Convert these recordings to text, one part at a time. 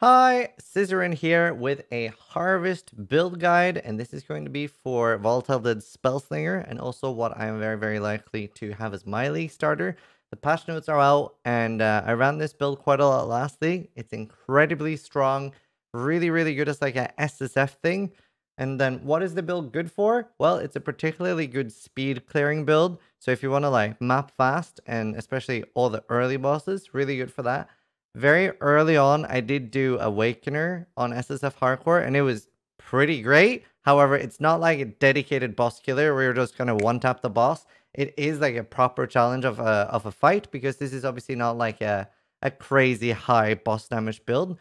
Hi, Zizaran here with a Harvest build guide, and this is going to be for Volatile Spellslinger, and also what I am very likely to have as my league starter. The patch notes are out, and I ran this build quite a lot last league. It's incredibly strong, really good as like a SSF thing. And then what is the build good for? Well, it's a particularly good speed clearing build. So if you want to like map fast, and especially all the early bosses, really good for that. Very early on, I did do Awakener on SSF Hardcore, and it was pretty great. However, it's not like a dedicated boss killer where you're just gonna one-tap the boss. It is like a proper challenge of a fight, because this is obviously not like a crazy high boss damage build.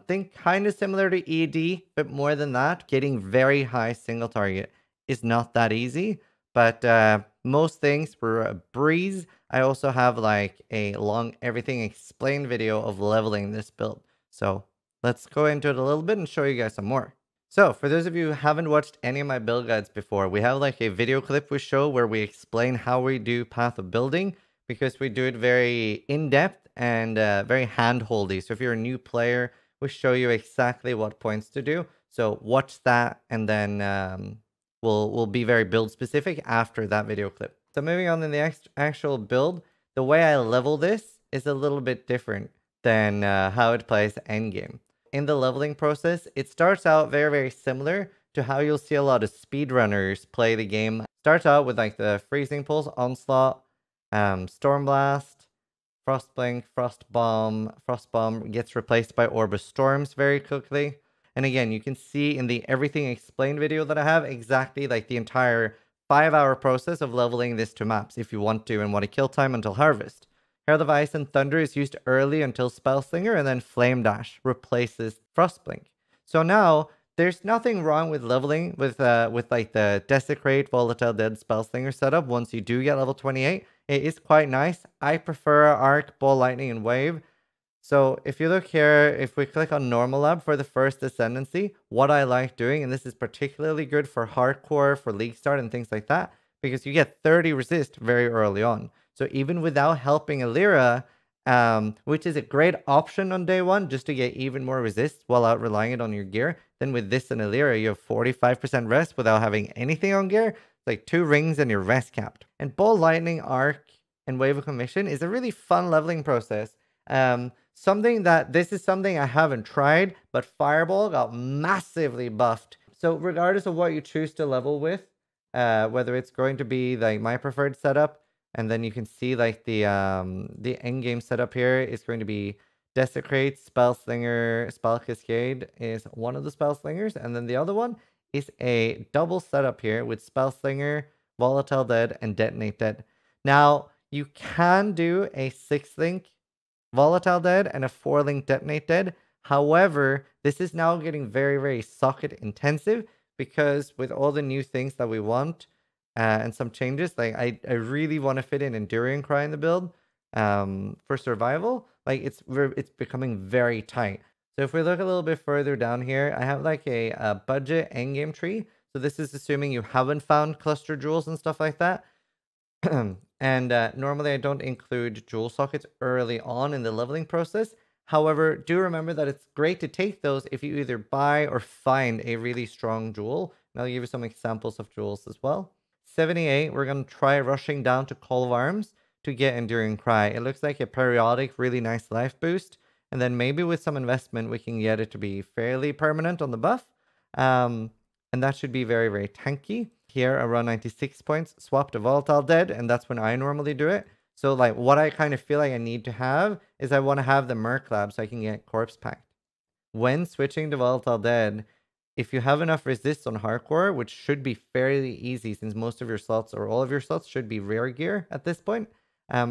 Think kind of similar to ED, but more than that, getting very high single target is not that easy. But most things were a breeze. I also have like a long everything explained video of leveling this build. So let's go into it a little bit and show you guys some more. So for those of you who haven't watched any of my build guides before, we have like a video clip we show where we explain how we do Path of Building, because we do it very in-depth and very hand-holdy. So if you're a new player, we show you exactly what points to do. So watch that, and then we'll be very build specific after that video clip. So moving on in the actual build, the way I level this is a little bit different than how it plays endgame. In the leveling process, it starts out very similar to how you'll see a lot of speedrunners play the game. Starts out with like the Freezing Pulse, Onslaught, Stormblast, Frostblink, Frostbomb gets replaced by Orb of Storms very quickly. And again, you can see in the Everything Explained video that I have exactly like the entire 5-hour process of leveling this to maps if you want to and want to kill time until Harvest. Herald of Ice and Thunder is used early until Spellslinger, and then Flame Dash replaces Frostblink. So now there's nothing wrong with leveling with like the Desecrate, Volatile, Dead Spellslinger setup once you do get level 28. It is quite nice. I prefer Arc, Ball, Lightning, and Wave. So if you look here, if we click on Normal Lab for the first Ascendancy, what I like doing, and this is particularly good for Hardcore, for League Start, and things like that, because you get 30 resist very early on. So even without helping Alira, which is a great option on day one, just to get even more resist while out relying it on your gear, then with this and Alira, you have 45% rest without having anything on gear. It's like 2 rings and you're rest capped. And Ball, Lightning, Arc, and Wave of Commission is a really fun leveling process. This is something I haven't tried, but Fireball got massively buffed. So regardless of what you choose to level with, whether it's going to be like my preferred setup, and then you can see like the endgame setup here is going to be Desecrate, Spellslinger, Spell Cascade is one of the Spellslingers, and then the other one is a double setup here with Spellslinger, Volatile Dead, and Detonate Dead. Now, you can do a 6-link Volatile Dead and a 4-link Detonate Dead. However, this is now getting very socket intensive, because with all the new things that we want and some changes, like I really want to fit in Enduring Cry in the build for survival. Like it's becoming very tight. So if we look a little bit further down here, I have like a budget endgame tree. So this is assuming you haven't found cluster jewels and stuff like that. And normally I don't include jewel sockets early on in the leveling process. However, do remember that it's great to take those if you either buy or find a really strong jewel. And I'll give you some examples of jewels as well. 78, we're going to try rushing down to Call of Arms to get Enduring Cry. It looks like a periodic, really nice life boost. And then maybe with some investment, we can get it to be fairly permanent on the buff. And that should be very tanky. Here, around 96 points, swap to Volatile Dead, and that's when I normally do it. So, like, what I kind of feel like I need to have is I want to have the Merc Lab so I can get Corpse Pact. When switching to Volatile Dead, if you have enough resist on Hardcore, which should be fairly easy since most of your slots or all of your slots should be rare gear at this point,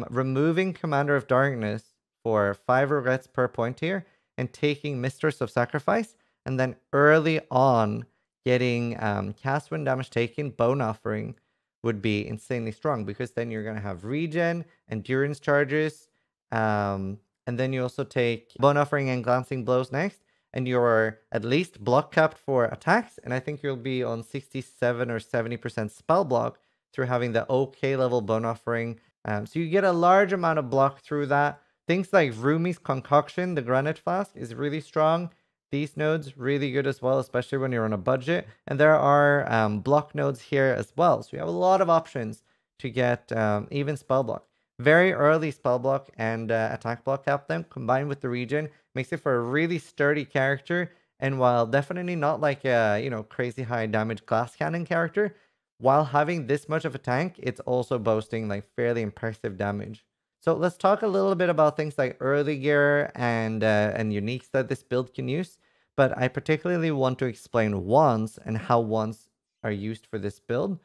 removing Commander of Darkness for 5 regrets per point here, and taking Mistress of Sacrifice, and then early on getting cast when damage taken, Bone Offering would be insanely strong, because then you're going to have regen, endurance charges, and then you also take Bone Offering and Glancing Blows next, and you're at least block capped for attacks, and I think you'll be on 67 or 70% spell block through having the OK level Bone Offering. So you get a large amount of block through that. Things like Rumi's Concoction, the Granite Flask, is really strong. These nodes, really good as well, especially when you're on a budget. And there are block nodes here as well. So you have a lot of options to get even spell block. Very early spell block and attack block cap them combined with the regen makes it for a really sturdy character. And while definitely not like a, crazy high damage glass cannon character, while having this much of a tank, it's also boasting like fairly impressive damage. So let's talk a little bit about things like early gear and uniques that this build can use. But I particularly want to explain wands and how wands are used for this build.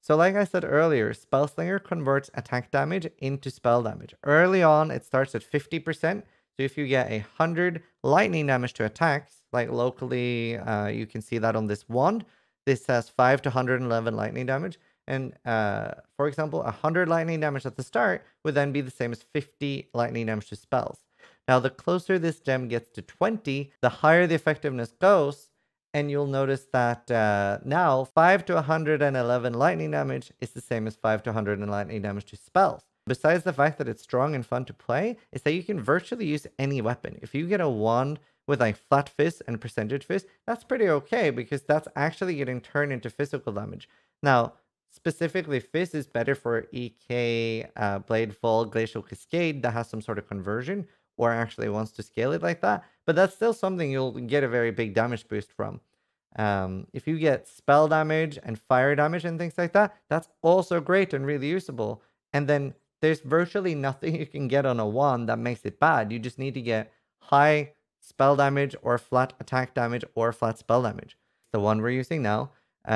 So like I said earlier, Spellslinger converts attack damage into spell damage. Early on, it starts at 50%. So if you get 100 lightning damage to attacks, like locally, you can see that on this wand. This has 5 to 111 lightning damage. And for example, 100 lightning damage at the start would then be the same as 50 lightning damage to spells. Now, the closer this gem gets to 20, the higher the effectiveness goes. And you'll notice that now 5 to 111 lightning damage is the same as 5 to 100 lightning damage to spells. Besides the fact that it's strong and fun to play, is that you can virtually use any weapon. If you get a wand with like flat fist and percentage fist, that's pretty okay because that's actually getting turned into physical damage. Now, specifically, fist is better for EK, Blade Fall, Glacial Cascade that has some sort of conversion or actually wants to scale it like that. But that's still something you'll get a very big damage boost from. If you get spell damage and fire damage and things like that, that's also great and really usable. And then there's virtually nothing you can get on a wand that makes it bad. You just need to get high spell damage or flat attack damage or flat spell damage. The one we're using now.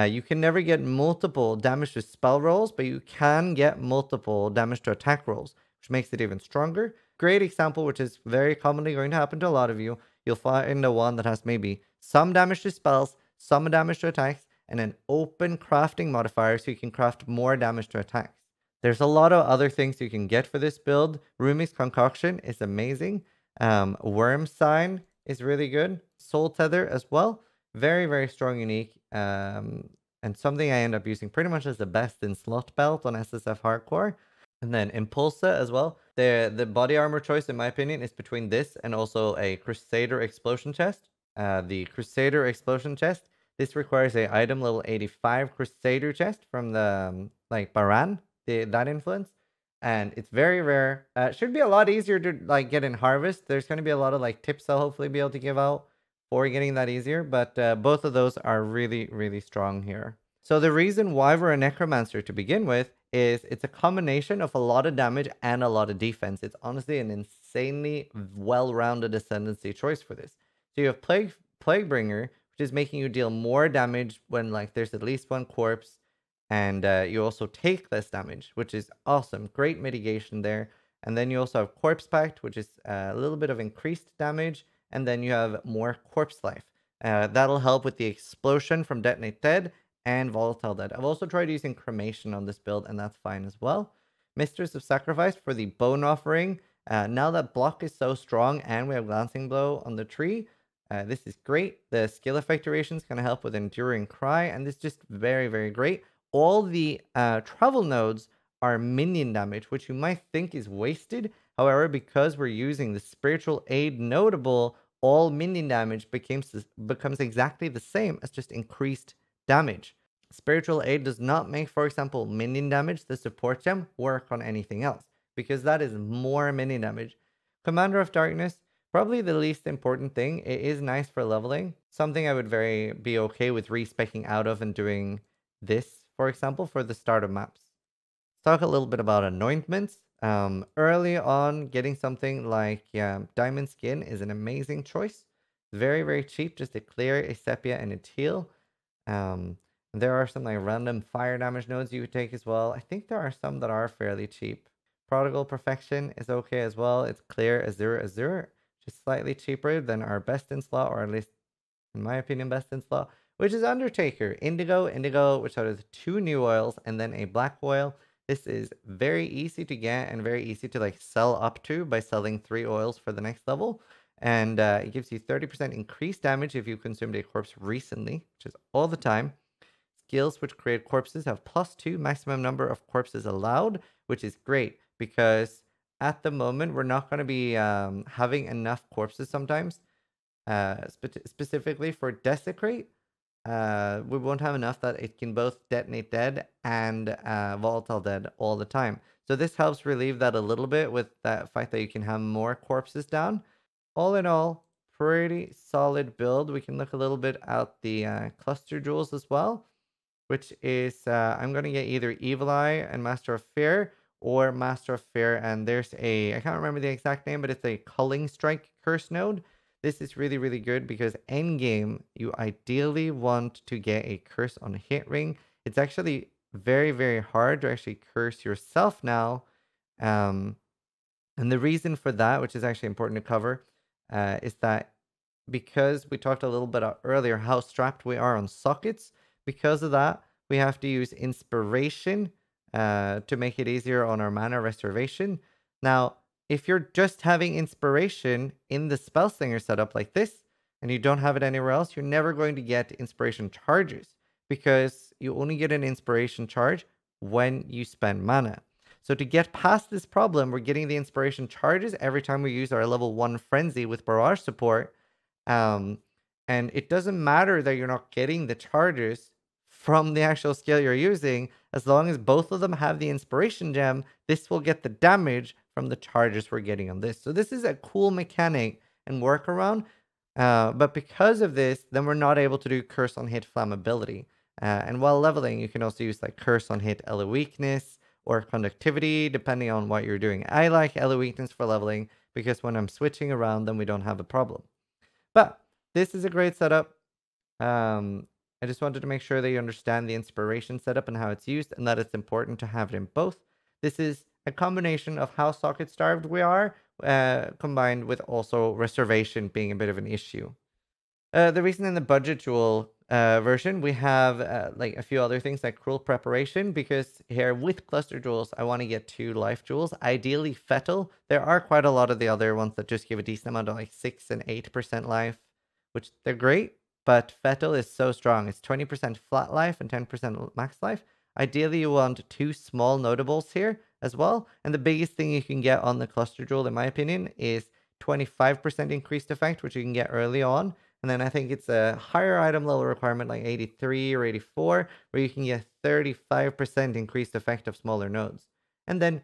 You can never get multiple damage to spell rolls, but you can get multiple damage to attack rolls, which makes it even stronger. Great example, which is very commonly going to happen to a lot of you. You'll find a one that has maybe some damage to spells, some damage to attacks, and an open crafting modifier so you can craft more damage to attacks. There's a lot of other things you can get for this build. Rumi's Concoction is amazing. Worm Sign is really good. Soul Tether as well. Very, very strong unique. And something I end up using pretty much as the best in slot belt on SSF Hardcore. And then Impulsa as well. The body armor choice, in my opinion, is between this and also a Crusader Explosion Chest. The Crusader Explosion Chest, this requires a item level 85 Crusader chest from the like Baran, that influence. And it's very rare. Should be a lot easier to like get in Harvest. There's going to be a lot of like tips I'll hopefully be able to give out for getting that easier. But both of those are really, really strong here. So the reason why we're a Necromancer to begin with is it's a combination of a lot of damage and a lot of defense. It's honestly an insanely well-rounded ascendancy choice for this. So you have Plaguebringer, which is making you deal more damage when like there's at least one corpse, and you also take less damage, which is awesome. Great mitigation there. And then you also have Corpse Pact, which is a little bit of increased damage, and then you have more corpse life. That'll help with the explosion from Detonate Dead and Volatile Dead. I've also tried using Cremation on this build, and that's fine as well. Mistress of Sacrifice for the Bone Offering. Now that block is so strong and we have Glancing Blow on the tree, this is great. The skill effect duration is going to help with Enduring Cry, and this is just very, very great. All the travel nodes are minion damage, which you might think is wasted. However, because we're using the Spiritual Aid notable, all minion damage becomes exactly the same as just increased damage. Spiritual Aid does not make, for example, minion damage, the support gem, work on anything else, because that is more minion damage. Commander of Darkness, probably the least important thing. It is nice for leveling. Something I would be okay with respecking out of and doing this, for example, for the start of maps. Let's talk a little bit about anointments. Early on, getting something like Diamond Skin is an amazing choice. Very, very cheap, just a clear, a sepia, and a teal. There are some like random fire damage nodes you could take as well. I think there are some that are fairly cheap. Prodigal Perfection is okay as well. It's clear Azure, just slightly cheaper than our best in slot, or at least in my opinion best in slot, which is Undertaker. Indigo, which has 2 new oils and then a black oil. This is very easy to get and very easy to like sell up to by selling 3 oils for the next level. And it gives you 30% increased damage if you consumed a corpse recently, which is all the time. Skills which create corpses have +2 maximum number of corpses allowed, which is great because at the moment, we're not going to be having enough corpses sometimes, specifically for Desecrate. We won't have enough that it can both detonate dead and volatile dead all the time. So this helps relieve that a little bit with that fact that you can have more corpses down. All in all, pretty solid build. We can look a little bit at the cluster jewels as well, which is I'm going to get either Evil Eye and Master of Fear or Master of Fear. And there's I can't remember the exact name, but it's a Culling Strike curse node. This is really, really good because endgame, you ideally want to get a curse on hit ring. It's actually very, very hard to actually curse yourself now. And the reason for that, which is actually important to cover, is that because we talked a little bit earlier how strapped we are on sockets, because of that, we have to use inspiration to make it easier on our mana restoration. Now, if you're just having inspiration in the Spellslinger setup like this, and you don't have it anywhere else, you're never going to get inspiration charges because you only get an inspiration charge when you spend mana. So to get past this problem, we're getting the inspiration charges every time we use our level 1 frenzy with barrage support. And it doesn't matter that you're not getting the charges from the actual skill you're using. As long as both of them have the inspiration gem, this will get the damage from the charges we're getting on this. So this is a cool mechanic and workaround. But because of this, then we're not able to do curse on hit flammability. And while leveling, you can also use like curse on hit Elo weakness or conductivity, depending on what you're doing. I like Elo weakness for leveling because when I'm switching around, then we don't have a problem. But this is a great setup. I just wanted to make sure that you understand the inspiration setup and how it's used, and that it's important to have it in both. This is a combination of how socket starved we are, combined with also reservation being a bit of an issue. The reason in the budget jewel version we have like a few other things like cruel preparation, because here with cluster jewels I want to get 2 life jewels, ideally fetal. There are quite a lot of the other ones that just give a decent amount of like 6 and 8% life, which they're great, but fetal is so strong. It's 20% flat life and 10% max life. Ideally you want 2 small notables here as well, and the biggest thing you can get on the cluster jewel in my opinion is 25% increased effect, which you can get early on. And then I think it's a higher item level requirement like 83 or 84, where you can get 35% increased effect of smaller nodes. And then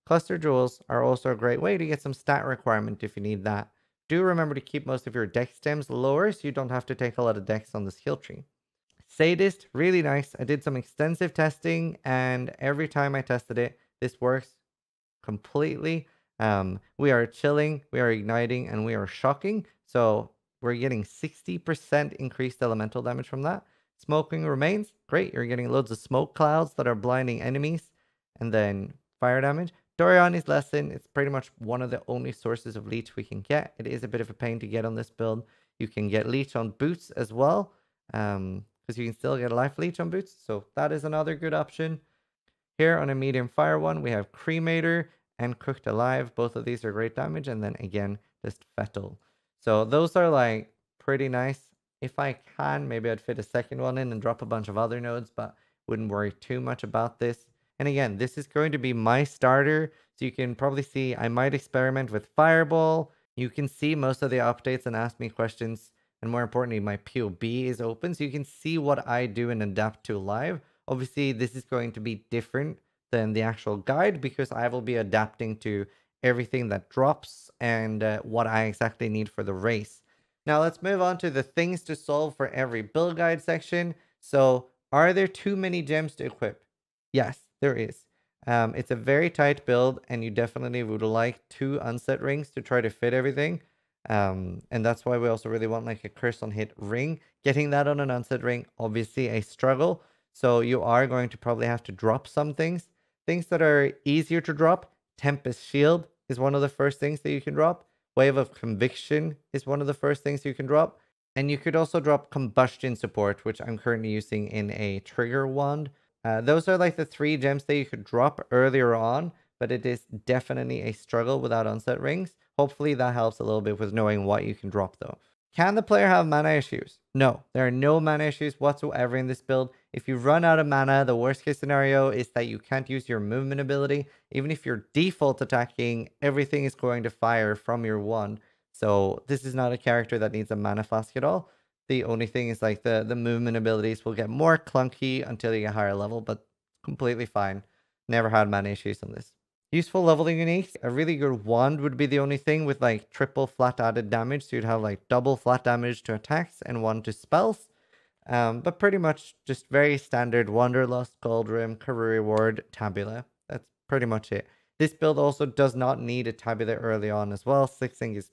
cluster jewels are also a great way to get some stat requirement if you need that. Do remember to keep most of your dex stems lower so you don't have to take a lot of dex on the skill tree. Sadist, really nice. I did some extensive testing, and every time I tested it, this works completely. We are chilling, we are igniting, and we are shocking. So we're getting 60% increased elemental damage from that. Smoking remains. Great. You're getting loads of smoke clouds that are blinding enemies. And then fire damage. Doriani's Lesson. It's pretty much one of the only sources of leech we can get. It is a bit of a pain to get on this build. You can get leech on boots as well. Because you can still get a life leech on boots. So that is another good option. Here on a medium fire one, we have Cremator and Cooked Alive. Both of these are great damage. And then again, just Fetal. So those are like pretty nice. If I can, maybe I'd fit a second one in and drop a bunch of other nodes, but wouldn't worry too much about this. And again, this is going to be my starter. So you can probably see I might experiment with Fireball. You can see most of the updates and ask me questions. And more importantly, my POB is open. So you can see what I do and adapt to live. Obviously, this is going to be different than the actual guide because I will be adapting to everything that drops and what I exactly need for the race. Now let's move on to the things to solve for every build guide section. So are there too many gems to equip? Yes, there is. It's a very tight build and you definitely would like 2 unset rings to try to fit everything. And that's why we also really want like a curse on hit ring. Getting that on an unset ring, obviously a struggle. So you are going to probably have to drop some things. Things that are easier to drop. Tempest Shield is one of the first things that you can drop. Wave of Conviction is one of the first things you can drop. And you could also drop Combustion Support, which I'm currently using in a Trigger Wand. Those are like the 3 gems that you could drop earlier on, but it is definitely a struggle without unset rings. Hopefully that helps a little bit with knowing what you can drop though. Can the player have mana issues? No, there are no mana issues whatsoever in this build. If you run out of mana, the worst case scenario is that you can't use your movement ability. Even if you're default attacking, everything is going to fire from your one. So this is not a character that needs a mana flask at all. The only thing is like the movement abilities will get more clunky until you get higher level, but completely fine. Never had mana issues on this. Useful leveling uniques. A really good wand would be the only thing with like triple flat added damage. So you'd have like double flat damage to attacks and one to spells. But pretty much just very standard Wanderlust, Goldrim, Career Ward, Tabula. That's pretty much it. This build also does not need a Tabula early on as well. Sixing is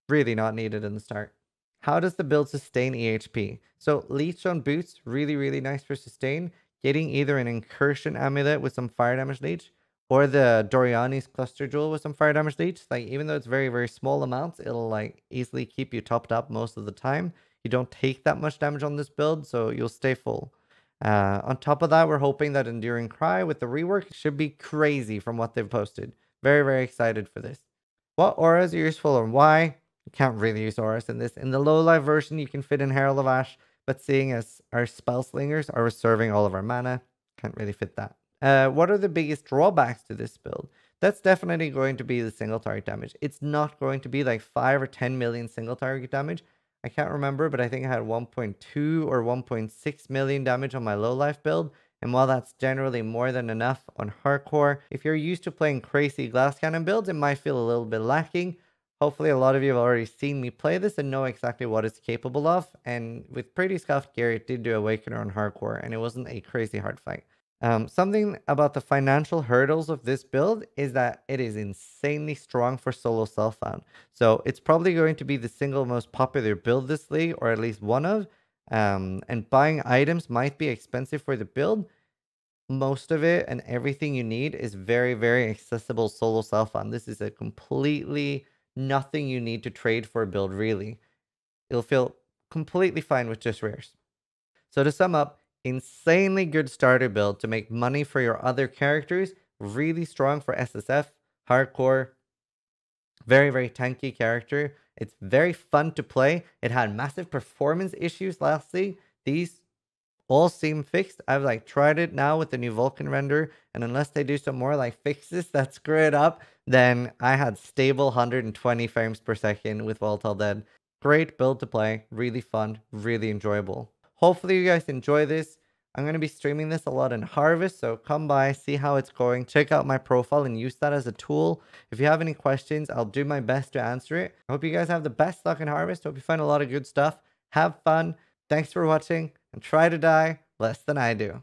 really not needed in the start. How does the build sustain EHP? So Leech on boots, really nice for sustain. Getting either an Incursion Amulet with some fire damage leech, or the Doriani's Cluster Jewel with some fire damage leech. Like, even though it's very small amounts, it'll like easily keep you topped up most of the time. You don't take that much damage on this build, so you'll stay full. On top of that, we're hoping that Enduring Cry with the rework should be crazy from what they've posted. Very excited for this. What auras are useful and why? You can't really use auras in this. In the low life version, you can fit in Herald of Ash, but seeing as our Spellslingers are reserving all of our mana, can't really fit that. What are the biggest drawbacks to this build? That's definitely going to be the single target damage. It's not going to be like 5 or 10 million single target damage. I can't remember, but I think I had 1.2 or 1.6 million damage on my low life build. And while that's generally more than enough on hardcore, if you're used to playing crazy glass cannon builds, it might feel a little bit lacking. Hopefully a lot of you have already seen me play this and know exactly what it's capable of. And with pretty scuffed gear, it did do Awakener on hardcore, and it wasn't a crazy hard fight. Something about the financial hurdles of this build is that it is insanely strong for solo self-found. So it's probably going to be the single most popular build this league, or at least one of. And buying items might be expensive for the build. Most of it and everything you need is very accessible solo self-found. This is a completely nothing you need to trade for a build, really. It'll feel completely fine with just rares. So to sum up, insanely good starter build to make money for your other characters. Really strong for SSF, hardcore, very tanky character. It's very fun to play. It had massive performance issues lastly. These all seem fixed. I've like tried it now with the new Vulcan render, and unless they do some more like fixes that screw it up, then I had stable 120 frames per second with Volatile Dead. Great build to play, really fun, really enjoyable. Hopefully you guys enjoy this. I'm going to be streaming this a lot in Harvest, so come by, see how it's going, check out my profile and use that as a tool. If you have any questions, I'll do my best to answer it. I hope you guys have the best luck in Harvest. Hope you find a lot of good stuff. Have fun. Thanks for watching, and try to die less than I do.